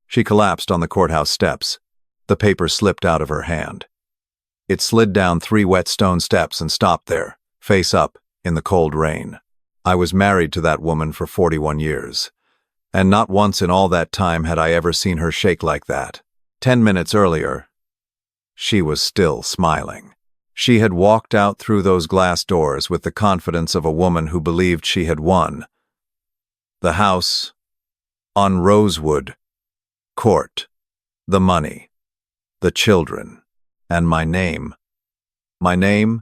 She collapsed on the courthouse steps. The paper slipped out of her hand. It slid down 3 wet stone steps and stopped there, face up, in the cold rain. I was married to that woman for 41 years. And not once in all that time had I ever seen her shake like that. 10 minutes earlier, she was still smiling. She had walked out through those glass doors with the confidence of a woman who believed she had won. The house on Rosewood Court, the money, the children, and my name. My name,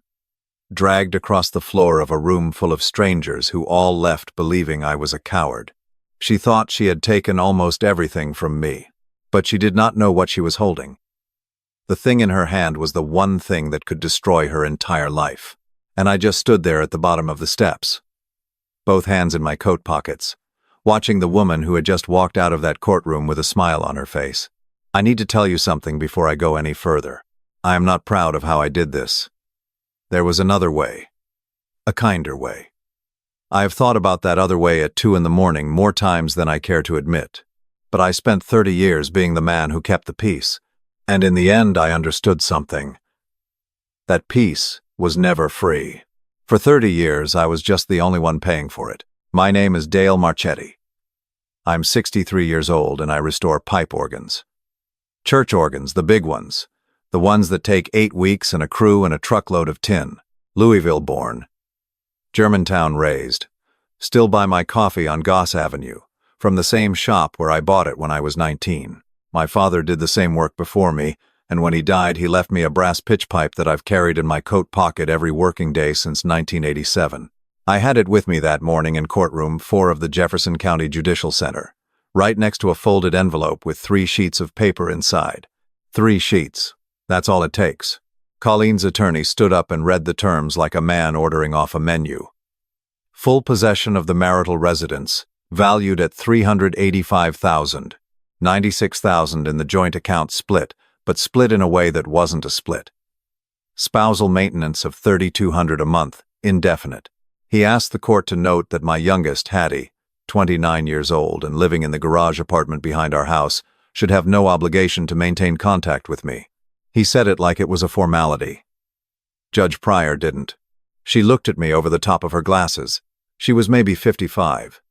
dragged across the floor of a room full of strangers who all left believing I was a coward. She thought she had taken almost everything from me, but she did not know what she was holding. The thing in her hand was the one thing that could destroy her entire life, and I just stood there at the bottom of the steps, both hands in my coat pockets, watching the woman who had just walked out of that courtroom with a smile on her face. I need to tell you something before I go any further. I am not proud of how I did this. There was another way, a kinder way. I have thought about that other way at 2 in the morning more times than I care to admit, but I spent 30 years being the man who kept the peace, and in the end I understood something. That peace was never free. For 30 years I was just the only one paying for it. My name is Dale Marchetti. I'm 63 years old and I restore pipe organs. Church organs, the big ones. The ones that take 8 weeks and a crew and a truckload of tin. Louisville born. Germantown raised. Still buy my coffee on Goss Avenue, from the same shop where I bought it when I was 19. My father did the same work before me, and when he died he left me a brass pitch pipe that I've carried in my coat pocket every working day since 1987. I had it with me that morning in courtroom 4 of the Jefferson County Judicial Center, right next to a folded envelope with 3 sheets of paper inside. 3 sheets. That's all it takes. Colleen's attorney stood up and read the terms like a man ordering off a menu. Full possession of the marital residence, valued at $385,000. $96,000 in the joint account split, but split in a way that wasn't a split. Spousal maintenance of $3,200 a month, indefinite. He asked the court to note that my youngest, Hattie, 29 years old and living in the garage apartment behind our house, should have no obligation to maintain contact with me. He said it like it was a formality. Judge Pryor didn't. She looked at me over the top of her glasses. She was maybe 55.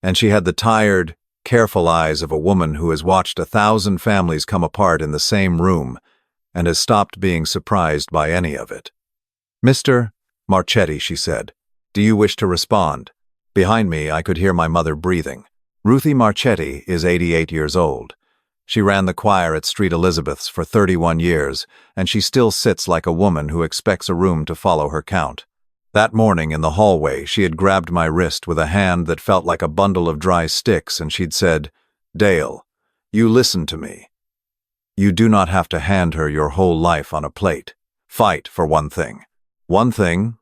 And she had the tired, careful eyes of a woman who has watched 1,000 families come apart in the same room and has stopped being surprised by any of it. "Mr. Marchetti," she said, "do you wish to respond?" Behind me, I could hear my mother breathing. Ruthie Marchetti is 88 years old. She ran the choir at St. Elizabeth's for 31 years, and she still sits like a woman who expects a room to follow her count. That morning in the hallway, she had grabbed my wrist with a hand that felt like a bundle of dry sticks, and she'd said, "Dale, you listen to me. You do not have to hand her your whole life on a plate. Fight for one thing. One thing,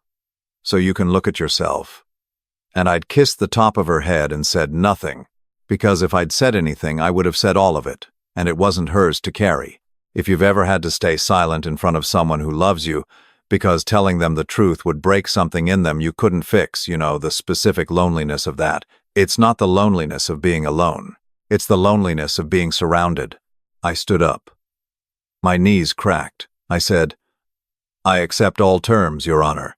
so you can look at yourself." And I'd kissed the top of her head and said nothing, because if I'd said anything, I would have said all of it, and it wasn't hers to carry. If you've ever had to stay silent in front of someone who loves you, because telling them the truth would break something in them you couldn't fix, you know, the specific loneliness of that. It's not the loneliness of being alone. It's the loneliness of being surrounded. I stood up. My knees cracked. I said, "I accept all terms, Your Honor.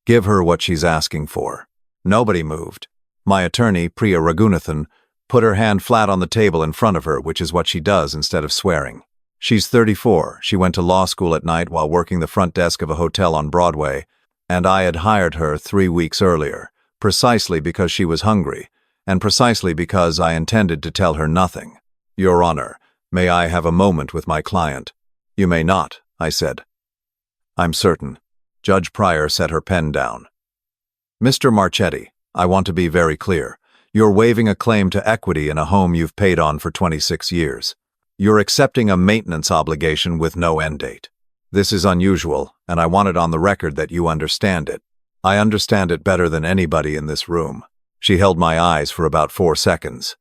Give her what she's asking for." Nobody moved. My attorney, Priya Raghunathan, put her hand flat on the table in front of her, which is what she does instead of swearing. She's 34. She went to law school at night while working the front desk of a hotel on Broadway, and I had hired her 3 weeks earlier, precisely because she was hungry, and precisely because I intended to tell her nothing. "Your Honor, may I have a moment with my client?" "You may not," I said. "I'm certain." Judge Pryor set her pen down. "Mr. Marchetti, I want to be very clear. You're waiving a claim to equity in a home you've paid on for 26 years. You're accepting a maintenance obligation with no end date. This is unusual, and I want it on the record that you understand it. I understand it better than anybody in this room." She held my eyes for about 4 seconds.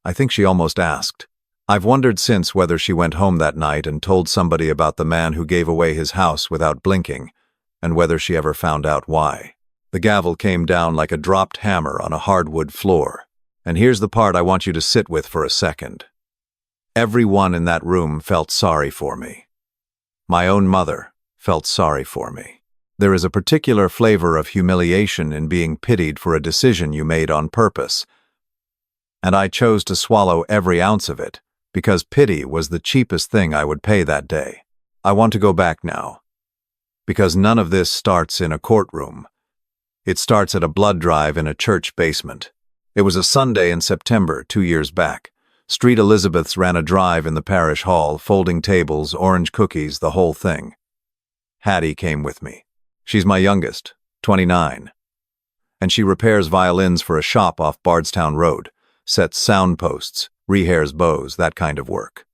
I think she almost asked. I've wondered since whether she went home that night and told somebody about the man who gave away his house without blinking, and whether she ever found out why. The gavel came down like a dropped hammer on a hardwood floor. And here's the part I want you to sit with for a second. Everyone in that room felt sorry for me. My own mother felt sorry for me. There is a particular flavor of humiliation in being pitied for a decision you made on purpose, and I chose to swallow every ounce of it because pity was the cheapest thing I would pay that day. I want to go back now, because none of this starts in a courtroom. It starts at a blood drive in a church basement. It was a Sunday in September 2 years back. Street Elizabeths ran a drive in the parish hall, folding tables, orange cookies, the whole thing. Hattie came with me. She's my youngest, 29. And she repairs violins for a shop off Bardstown Road, sets sound posts, rehairs bows, that kind of work.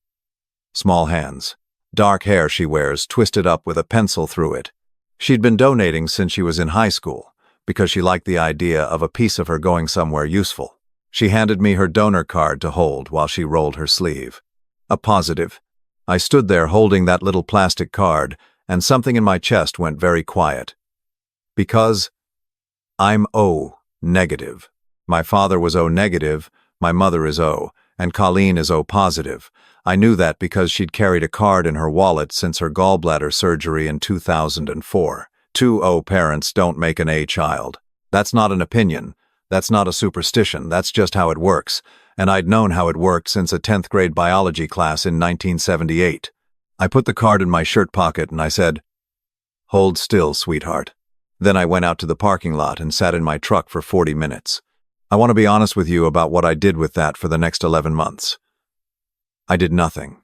Small hands. Dark hair she wears, twisted up with a pencil through it. She'd been donating since she was in high school, because she liked the idea of a piece of her going somewhere useful. She handed me her donor card to hold while she rolled her sleeve. A positive. I stood there holding that little plastic card, and something in my chest went very quiet. Because I'm O negative. My father was O negative, my mother is O, and Colleen is O positive. I knew that because she'd carried a card in her wallet since her gallbladder surgery in 2004. 2 O parents don't make an A child. That's not an opinion. That's not a superstition. That's just how it works. And I'd known how it worked since a 10th grade biology class in 1978. I put the card in my shirt pocket and I said, "Hold still, sweetheart." Then I went out to the parking lot and sat in my truck for 40 minutes. I want to be honest with you about what I did with that for the next 11 months. I did nothing.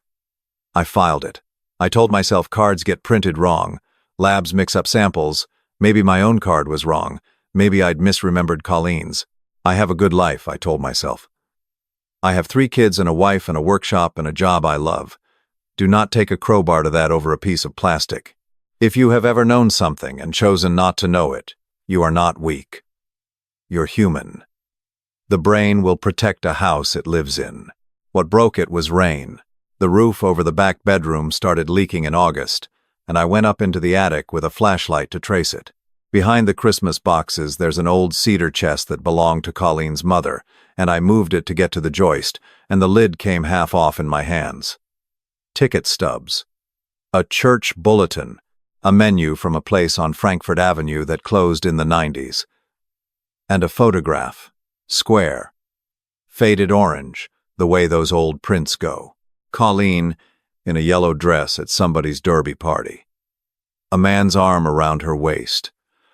I filed it. I told myself cards get printed wrong. Labs mix up samples. Maybe my own card was wrong. Maybe I'd misremembered Colleen's. I have a good life, I told myself. I have 3 kids and a wife and a workshop and a job I love. Do not take a crowbar to that over a piece of plastic. If you have ever known something and chosen not to know it, you are not weak. You're human. The brain will protect a house it lives in. What broke it was rain. The roof over the back bedroom started leaking in August, and I went up into the attic with a flashlight to trace it. Behind the Christmas boxes, there's an old cedar chest that belonged to Colleen's mother, and I moved it to get to the joist, and the lid came half off in my hands. Ticket stubs. A church bulletin. A menu from a place on Frankfurt Avenue that closed in the 90s. And a photograph. Square. Faded orange, the way those old prints go. Colleen, in a yellow dress at somebody's derby party. A man's arm around her waist.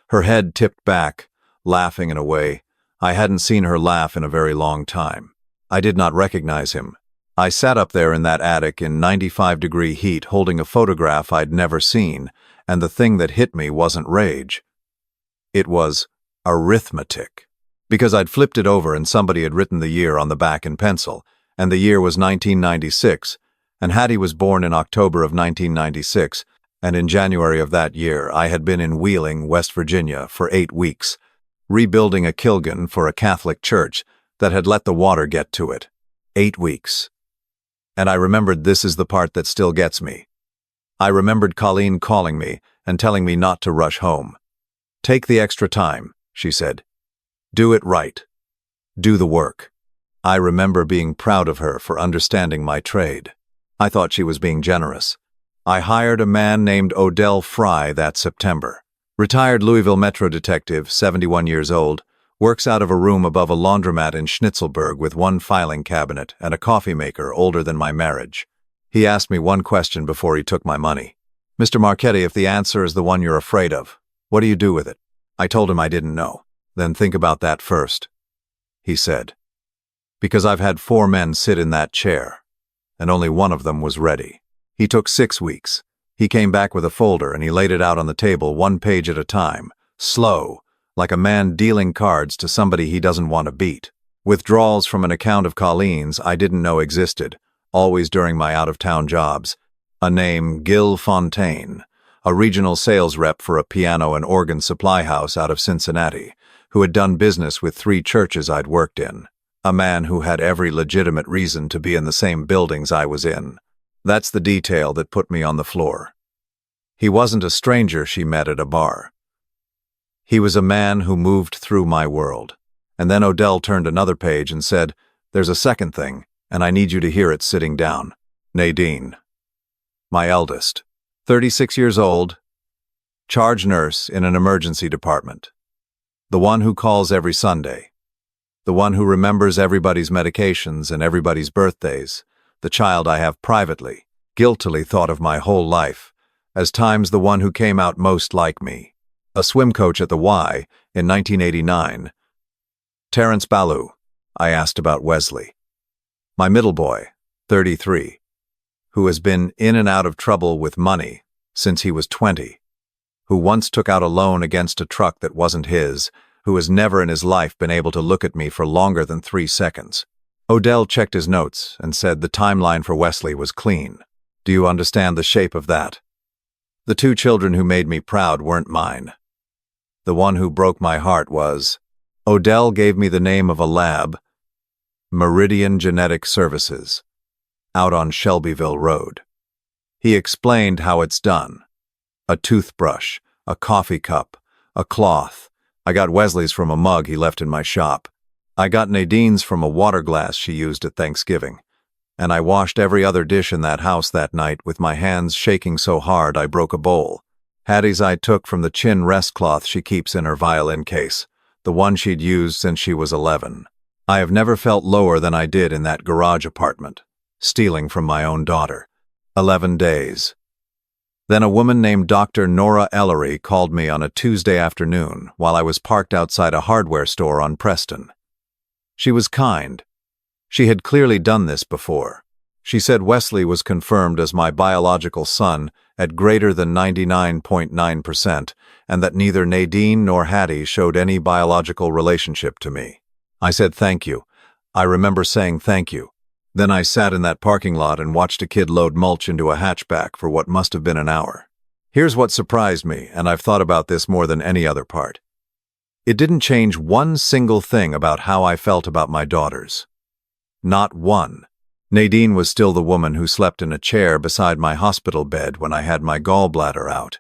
Her head tipped back, laughing in a way I hadn't seen her laugh in a very long time. I did not recognize him. I sat up there in that attic in 95-degree heat holding a photograph I'd never seen, and the thing that hit me wasn't rage. It was arithmetic. Because I'd flipped it over and somebody had written the year on the back in pencil, and the year was 1996, and Hattie was born in October of 1996, and in January of that year I had been in Wheeling, West Virginia for 8 weeks, rebuilding a kilgan for a Catholic church that had let the water get to it. 8 weeks. And I remembered this is the part that still gets me. I remembered Colleen calling me and telling me not to rush home. "Take the extra time," she said. "Do it right. Do the work." I remember being proud of her for understanding my trade. I thought she was being generous. I hired a man named Odell Fry that September. Retired Louisville Metro detective, 71 years old, works out of a room above a laundromat in Schnitzelburg with 1 filing cabinet and a coffee maker older than my marriage. He asked me one question before he took my money. "Mr. Marchetti, if the answer is the one you're afraid of, what do you do with it?" I told him I didn't know. "Then think about that first," he said. Because I've had 4 men sit in that chair, and only one of them was ready. He took 6 weeks. He came back with a folder and he laid it out on the table 1 page at a time, slow, like a man dealing cards to somebody he doesn't want to beat. Withdrawals from an account of Colleen's I didn't know existed, always during my out-of-town jobs. A name, Gil Fontaine, a regional sales rep for a piano and organ supply house out of Cincinnati, who had done business with 3 churches I'd worked in. A man who had every legitimate reason to be in the same buildings I was in. That's the detail that put me on the floor. He wasn't a stranger she met at a bar. He was a man who moved through my world. And then Odell turned another page and said, "There's a second thing, and I need you to hear it sitting down. Nadine, my eldest, 36 years old, charge nurse in an emergency department. The one who calls every Sunday. The one who remembers everybody's medications and everybody's birthdays. The child I have privately, guiltily thought of my whole life, as times the one who came out most like me. A swim coach at the Y in 1989. Terrence Ballou, I asked about Wesley. My middle boy, 33, who has been in and out of trouble with money since he was 20, who once took out a loan against a truck that wasn't his, who has never in his life been able to look at me for longer than 3 seconds. Odell checked his notes and said the timeline for Wesley was clean. Do you understand the shape of that? The 2 children who made me proud weren't mine. The one who broke my heart was, Odell gave me the name of a lab, Meridian Genetic Services, out on Shelbyville Road. He explained how it's done. A toothbrush, a coffee cup, a cloth. I got Wesley's from a mug he left in my shop. I got Nadine's from a water glass she used at Thanksgiving. And I washed every other dish in that house that night with my hands shaking so hard I broke a bowl. Hattie's I took from the chin rest cloth she keeps in her violin case, the one she'd used since she was 11. I have never felt lower than I did in that garage apartment, stealing from my own daughter. 11 days. Then a woman named Dr. Nora Ellery called me on a Tuesday afternoon while I was parked outside a hardware store on Preston. She was kind. She had clearly done this before. She said Wesley was confirmed as my biological son at greater than 99.9%, and that neither Nadine nor Hattie showed any biological relationship to me. I said thank you. I remember saying thank you. Then I sat in that parking lot and watched a kid load mulch into a hatchback for what must have been an hour. Here's what surprised me, and I've thought about this more than any other part. It didn't change one single thing about how I felt about my daughters. Not one. Nadine was still the woman who slept in a chair beside my hospital bed when I had my gallbladder out.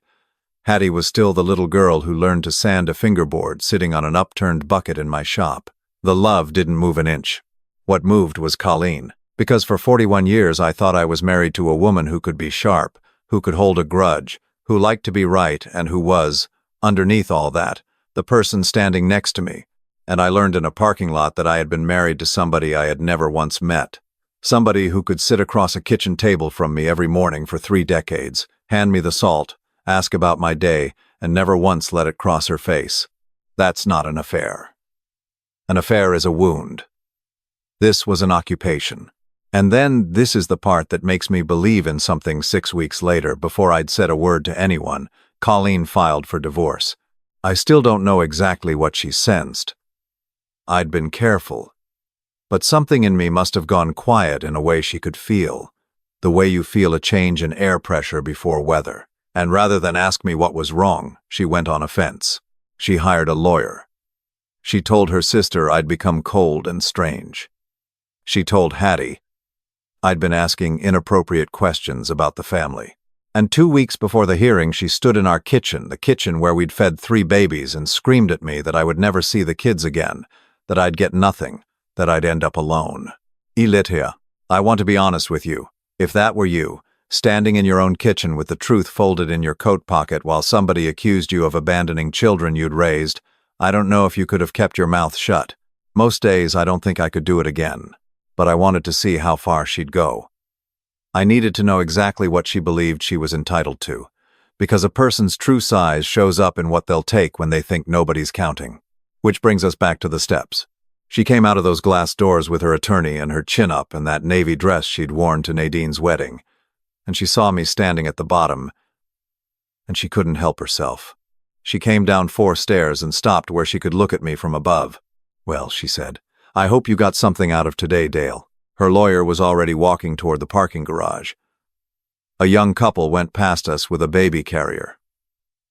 Hattie was still the little girl who learned to sand a fingerboard sitting on an upturned bucket in my shop. The love didn't move an inch. What moved was Colleen, because for 41 years I thought I was married to a woman who could be sharp, who could hold a grudge, who liked to be right, and who was, underneath all that, the person standing next to me. And I learned in a parking lot that I had been married to somebody I had never once met. Somebody who could sit across a kitchen table from me every morning for 3 decades, hand me the salt, ask about my day, and never once let it cross her face. That's not an affair. An affair is a wound. This was an occupation. And then this is the part that makes me believe in something 6 weeks later, before I'd said a word to anyone. Colleen filed for divorce. I still don't know exactly what she sensed. I'd been careful. But something in me must have gone quiet in a way she could feel, the way you feel a change in air pressure before weather. And rather than ask me what was wrong, she went on offense. She hired a lawyer. She told her sister I'd become cold and strange. She told Hattie I'd been asking inappropriate questions about the family. And 2 weeks before the hearing, she stood in our kitchen, the kitchen where we'd fed 3 babies, and screamed at me that I would never see the kids again, that I'd get nothing, that I'd end up alone. Elitia, I want to be honest with you. If that were you, standing in your own kitchen with the truth folded in your coat pocket while somebody accused you of abandoning children you'd raised, I don't know if you could have kept your mouth shut. Most days I don't think I could do it again, but I wanted to see how far she'd go. I needed to know exactly what she believed she was entitled to, because a person's true size shows up in what they'll take when they think nobody's counting. Which brings us back to the steps. She came out of those glass doors with her attorney and her chin up and that navy dress she'd worn to Nadine's wedding, and she saw me standing at the bottom, and she couldn't help herself. She came down 4 stairs and stopped where she could look at me from above. Well, she said, I hope you got something out of today, Dale. Her lawyer was already walking toward the parking garage. A young couple went past us with a baby carrier.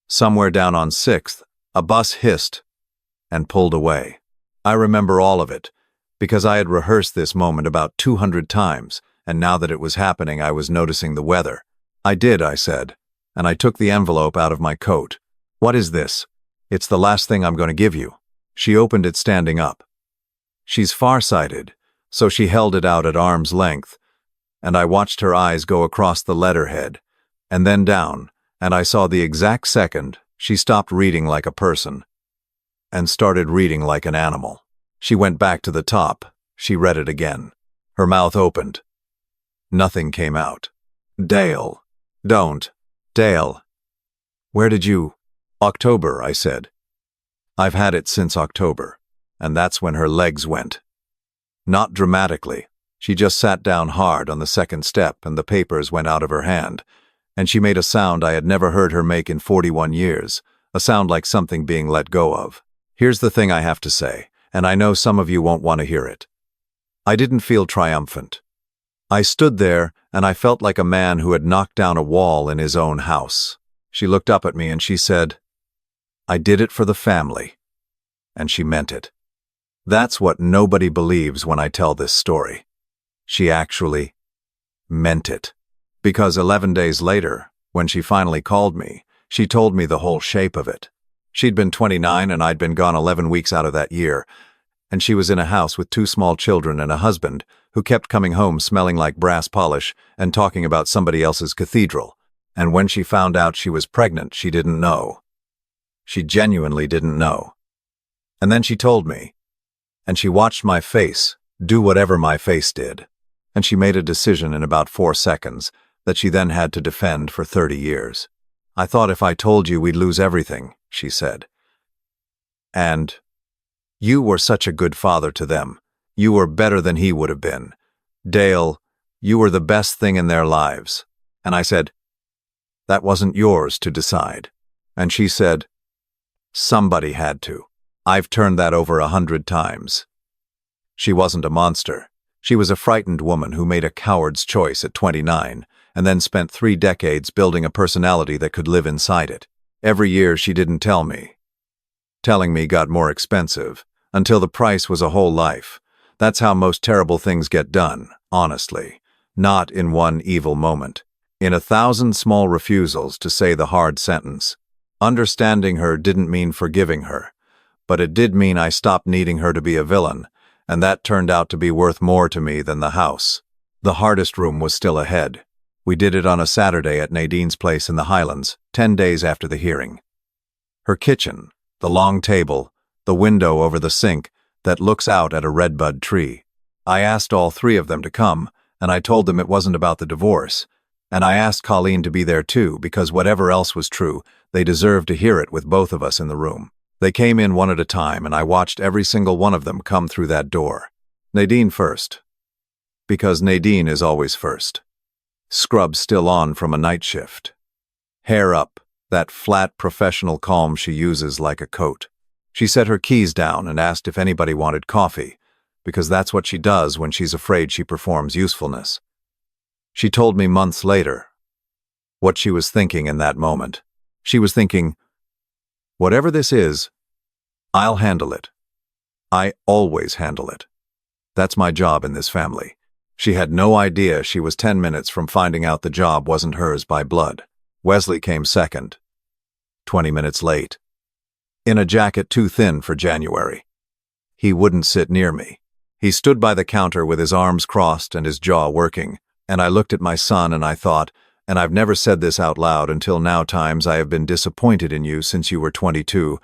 Somewhere down on 6th, a bus hissed and pulled away. I remember all of it, because I had rehearsed this moment about 200 times, and now that it was happening, I was noticing the weather. I did, I said, and I took the envelope out of my coat. What is this? It's the last thing I'm going to give you. She opened it standing up. She's farsighted, so she held it out at arm's length, and I watched her eyes go across the letterhead, and then down, and I saw the exact second she stopped reading like a person and started reading like an animal. She went back to the top. She read it again. Her mouth opened. Nothing came out. Dale. Don't. Dale. Where did you? October, I said. I've had it since October. And that's when her legs went. Not dramatically. She just sat down hard on the second step and the papers went out of her hand. And she made a sound I had never heard her make in 41 years, a sound like something being let go of. Here's the thing I have to say, and I know some of you won't want to hear it. I didn't feel triumphant. I stood there, and I felt like a man who had knocked down a wall in his own house. She looked up at me and she said, "I did it for the family." And she meant it. That's what nobody believes when I tell this story. She actually meant it. Because 11 days later, when she finally called me, she told me the whole shape of it. She'd been 29 and I'd been gone 11 weeks out of that year, and she was in a house with 2 small children and a husband who kept coming home smelling like brass polish and talking about somebody else's cathedral. And when she found out she was pregnant, she didn't know. She genuinely didn't know. And then she told me, and she watched my face do whatever my face did, and she made a decision in about 4 seconds that she then had to defend for 30 years. "I thought if I told you we'd lose everything," she said. "And you were such a good father to them. You were better than he would have been. Dale, you were the best thing in their lives." And I said, "That wasn't yours to decide." And she said, "Somebody had to. I've turned that over 100 times." She wasn't a monster. She was a frightened woman who made a coward's choice at 29 and then spent 3 decades building a personality that could live inside it. Every year she didn't tell me. Telling me got more expensive, until the price was a whole life. That's how most terrible things get done, honestly. Not in one evil moment. In 1,000 small refusals to say the hard sentence. Understanding her didn't mean forgiving her, but it did mean I stopped needing her to be a villain, and that turned out to be worth more to me than the house. The hardest room was still ahead. We did it on a Saturday at Nadine's place in the Highlands, 10 days after the hearing. Her kitchen, the long table, the window over the sink that looks out at a redbud tree. I asked all 3 of them to come, and I told them it wasn't about the divorce. And I asked Colleen to be there too, because whatever else was true, they deserved to hear it with both of us in the room. They came in one at a time, and I watched every single one of them come through that door. Nadine first. Because Nadine is always first. Scrub still on from a night shift. Hair up, that flat professional calm she uses like a coat. She set her keys down and asked if anybody wanted coffee, because that's what she does when she's afraid she performs usefulness. She told me months later what she was thinking in that moment. She was thinking, whatever this is, I'll handle it. I always handle it. That's my job in this family. She had no idea she was 10 minutes from finding out the job wasn't hers by blood. Wesley came second, 20 minutes late, in a jacket too thin for January. He wouldn't sit near me. He stood by the counter with his arms crossed and his jaw working, and I looked at my son and I thought, and I've never said this out loud until now, times I have been disappointed in you since you were 22,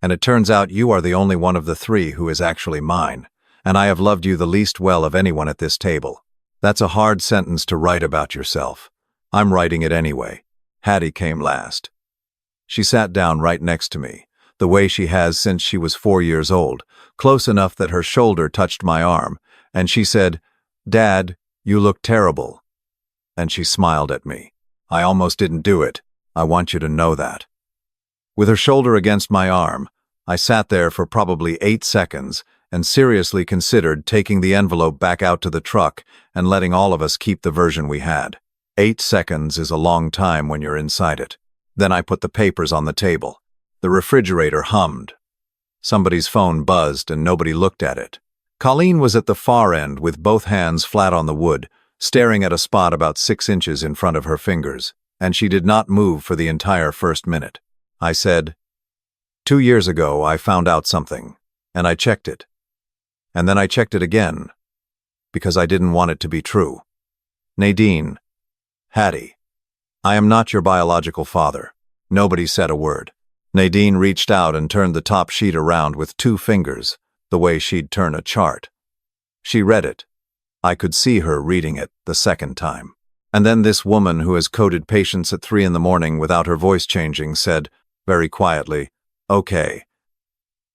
and it turns out you are the only one of the 3 who is actually mine, and I have loved you the least well of anyone at this table. That's a hard sentence to write about yourself. I'm writing it anyway. Hattie came last. She sat down right next to me, the way she has since she was 4 years old, close enough that her shoulder touched my arm, and she said, "Dad, you look terrible." And she smiled at me. I almost didn't do it. I want you to know that. With her shoulder against my arm, I sat there for probably 8 seconds and seriously considered taking the envelope back out to the truck and letting all of us keep the version we had. 8 seconds is a long time when you're inside it. Then I put the papers on the table. The refrigerator hummed. Somebody's phone buzzed and nobody looked at it. Colleen was at the far end with both hands flat on the wood, staring at a spot about 6 inches in front of her fingers, and she did not move for the entire first minute. I said, 2 years ago I found out something, and I checked it. And then I checked it again. because I didn't want it to be true. Nadine. Hattie. I am not your biological father. Nobody said a word. Nadine reached out and turned the top sheet around with 2 fingers, the way she'd turn a chart. She read it. I could see her reading it the second time. And then this woman who has coded patients at 3 in the morning without her voice changing said, very quietly, "Okay."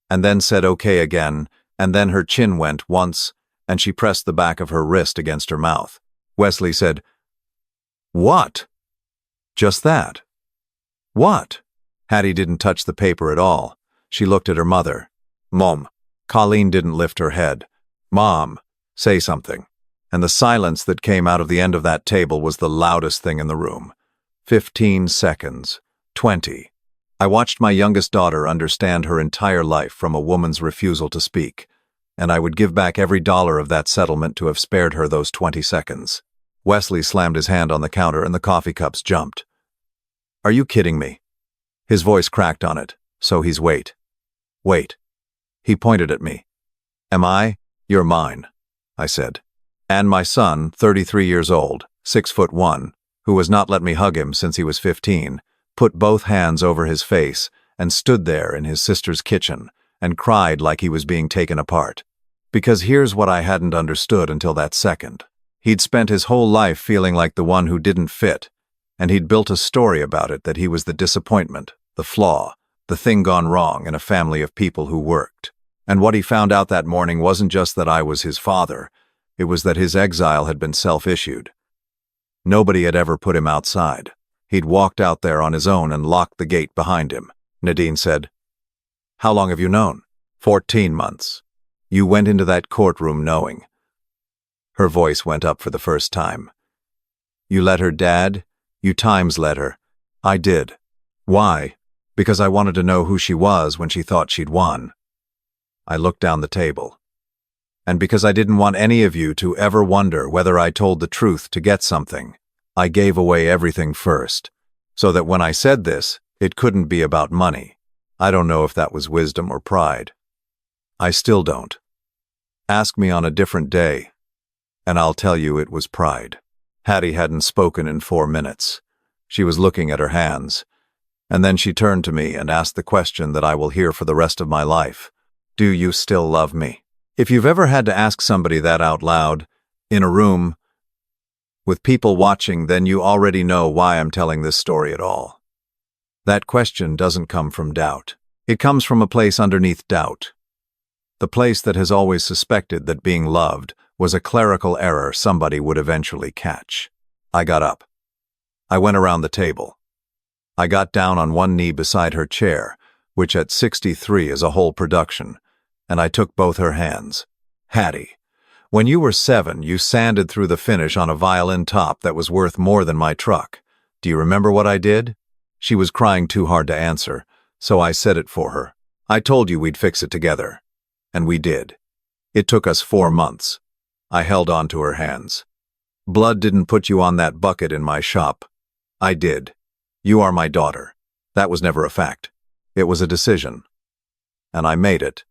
And then said okay again, and then her chin went once, and she pressed the back of her wrist against her mouth. Wesley said, "What?" Just that. What? Hattie didn't touch the paper at all. She looked at her mother. Mom. Colleen didn't lift her head. Mom, say something. And the silence that came out of the end of that table was the loudest thing in the room. 15 seconds. 20. I watched my youngest daughter understand her entire life from a woman's refusal to speak, and I would give back every dollar of that settlement to have spared her those 20 seconds. Wesley slammed his hand on the counter and the coffee cups jumped. Are you kidding me? His voice cracked on it, so he's wait. Wait. He pointed at me. Am I? You're mine, I said. And my son, 33 years old, 6'1", who has not let me hug him since he was 15, put both hands over his face and stood there in his sister's kitchen and cried like he was being taken apart. Because here's what I hadn't understood until that second. He'd spent his whole life feeling like the one who didn't fit, and he'd built a story about it that he was the disappointment, the flaw, the thing gone wrong in a family of people who worked. And what he found out that morning wasn't just that I was his father, it was that his exile had been self-issued. Nobody had ever put him outside. He'd walked out there on his own and locked the gate behind him. Nadine said, How long have you known? 14 months. You went into that courtroom knowing. Her voice went up for the first time. You let her, Dad? You times let her. I did. Why? Because I wanted to know who she was when she thought she'd won. I looked down the table. And because I didn't want any of you to ever wonder whether I told the truth to get something, I gave away everything first, so that when I said this, it couldn't be about money. I don't know if that was wisdom or pride. I still don't. Ask me on a different day, and I'll tell you it was pride. Hattie hadn't spoken in 4 minutes. She was looking at her hands, and then she turned to me and asked the question that I will hear for the rest of my life. Do you still love me? If you've ever had to ask somebody that out loud, in a room, with people watching, then you already know why I'm telling this story at all. That question doesn't come from doubt. It comes from a place underneath doubt. The place that has always suspected that being loved was a clerical error somebody would eventually catch. I got up. I went around the table. I got down on one knee beside her chair, which at 63 is a whole production, and I took both her hands. Hattie, when you were 7, you sanded through the finish on a violin top that was worth more than my truck. Do you remember what I did? She was crying too hard to answer, so I said it for her. I told you we'd fix it together. And we did. It took us 4 months. I held on to her hands. Blood didn't put you on that bucket in my shop. I did. You are my daughter. That was never a fact. It was a decision. And I made it.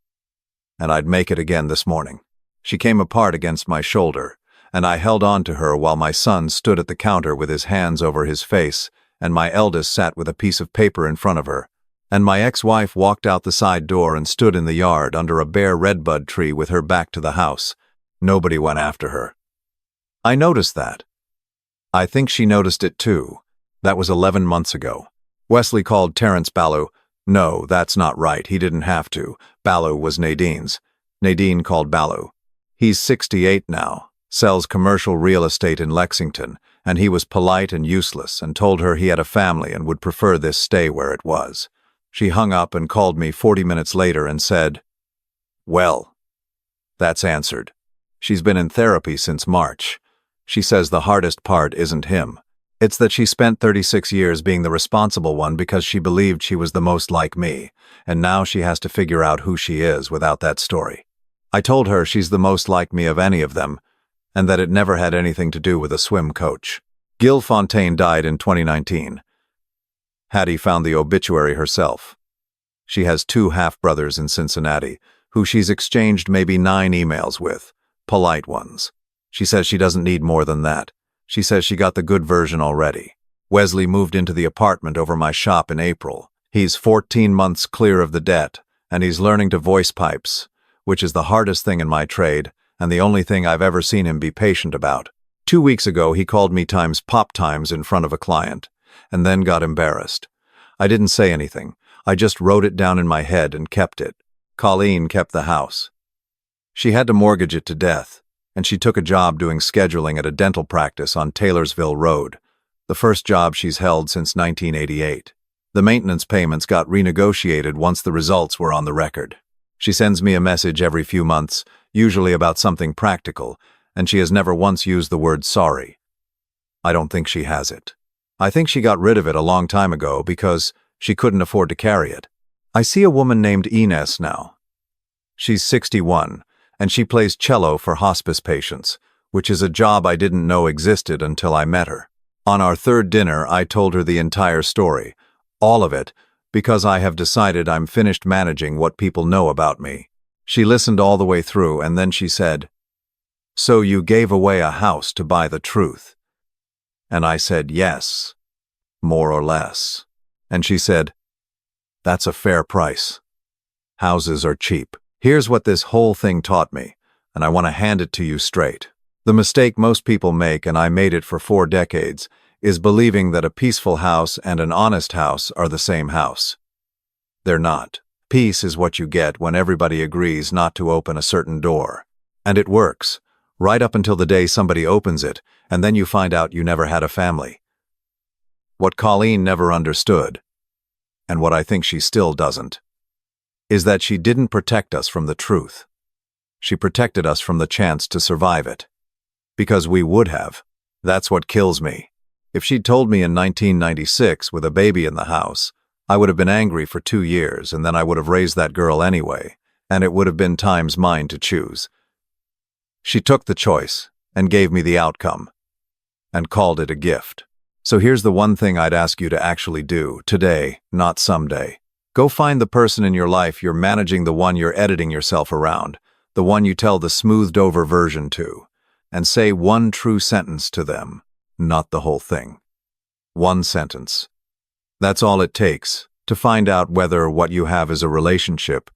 And I'd make it again this morning. She came apart against my shoulder, and I held on to her while my son stood at the counter with his hands over his face, and my eldest sat with a piece of paper in front of her, and my ex-wife walked out the side door and stood in the yard under a bare redbud tree with her back to the house. Nobody went after her. I noticed that. I think she noticed it too. That was 11 months ago. Wesley called Terrence Ballou. No, that's not right. He didn't have to. Ballou was Nadine's. Nadine called Ballou. He's 68 now, sells commercial real estate in Lexington, and he was polite and useless and told her he had a family and would prefer this stay where it was. She hung up and called me 40 minutes later and said, Well, that's answered. She's been in therapy since March. She says the hardest part isn't him. It's that she spent 36 years being the responsible one because she believed she was the most like me, and now she has to figure out who she is without that story. I told her she's the most like me of any of them, and that it never had anything to do with a swim coach. Gil Fontaine died in 2019. Hattie found the obituary herself. She has 2 half-brothers in Cincinnati, who she's exchanged maybe 9 emails with, polite ones. She says she doesn't need more than that. She says she got the good version already. Wesley moved into the apartment over my shop in April. He's 14 months clear of the debt, and he's learning to voice pipes, which is the hardest thing in my trade, and the only thing I've ever seen him be patient about. 2 weeks ago, he called me pop times in front of a client, and then got embarrassed. I didn't say anything. I just wrote it down in my head and kept it. Colleen kept the house. She had to mortgage it to death, and she took a job doing scheduling at a dental practice on Taylorsville Road, the first job she's held since 1988. The maintenance payments got renegotiated once the results were on the record. She sends me a message every few months, usually about something practical, and she has never once used the word sorry. I don't think she has it. I think she got rid of it a long time ago because she couldn't afford to carry it. I see a woman named Ines now. She's 61, and she plays cello for hospice patients, which is a job I didn't know existed until I met her. On our third dinner, I told her the entire story, all of it, because I have decided I'm finished managing what people know about me. She listened all the way through, and then she said, "So you gave away a house to buy the truth?" And I said, "Yes, more or less." And she said, "That's a fair price. Houses are cheap." Here's what this whole thing taught me, and I want to hand it to you straight. The mistake most people make, and I made it for 4 decades, is believing that a peaceful house and an honest house are the same house. They're not. Peace is what you get when everybody agrees not to open a certain door. And it works, right up until the day somebody opens it, and then you find out you never had a family. What Colleen never understood, and what I think she still doesn't, is that she didn't protect us from the truth. She protected us from the chance to survive it. Because we would have. That's what kills me. If she'd told me in 1996 with a baby in the house, I would have been angry for 2 years, and then I would have raised that girl anyway, and it would have been times mine to choose. She took the choice and gave me the outcome, and called it a gift. So here's the one thing I'd ask you to actually do, today, not someday. Go find the person in your life you're managing, the one you're editing yourself around, the one you tell the smoothed-over version to, and say one true sentence to them, not the whole thing. One sentence. That's all it takes to find out whether what you have is a relationship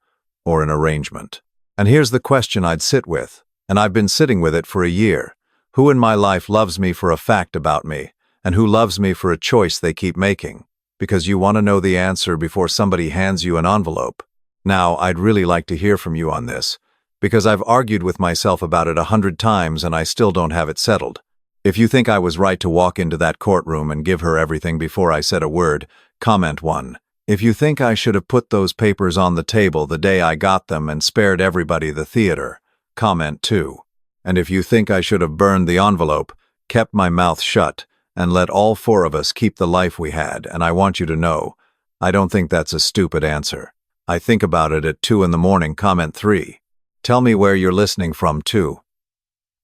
or an arrangement. And here's the question I'd sit with, and I've been sitting with it for a year. Who in my life loves me for a fact about me, and who loves me for a choice they keep making? Because you want to know the answer before somebody hands you an envelope. Now, I'd really like to hear from you on this, because I've argued with myself about it 100 times and I still don't have it settled. If you think I was right to walk into that courtroom and give her everything before I said a word, comment 1. If you think I should have put those papers on the table the day I got them and spared everybody the theater, comment 2. And if you think I should have burned the envelope, kept my mouth shut, and let all 4 of us keep the life we had, and I want you to know, I don't think that's a stupid answer. I think about it at 2 in the morning, comment 3. Tell me where you're listening from too,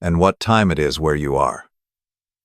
and what time it is where you are.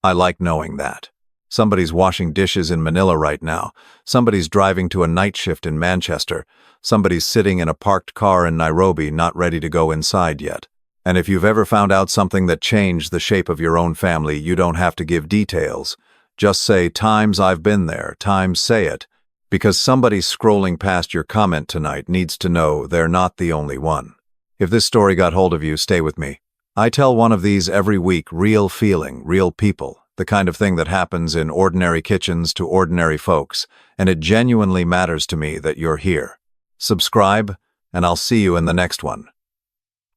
I like knowing that. Somebody's washing dishes in Manila right now. Somebody's driving to a night shift in Manchester. Somebody's sitting in a parked car in Nairobi not ready to go inside yet. And if you've ever found out something that changed the shape of your own family, you don't have to give details. Just say, "Times I've been there," times say it, because somebody scrolling past your comment tonight needs to know they're not the only one. If this story got hold of you, stay with me. I tell one of these every week, real feeling, real people, the kind of thing that happens in ordinary kitchens to ordinary folks, and it genuinely matters to me that you're here. Subscribe, and I'll see you in the next one.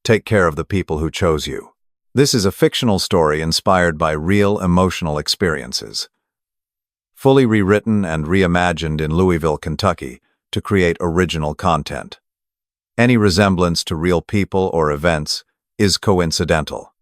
Take care of the people who chose you. This is a fictional story inspired by real emotional experiences. Fully rewritten and reimagined in Louisville, Kentucky, to create original content. Any resemblance to real people or events is coincidental.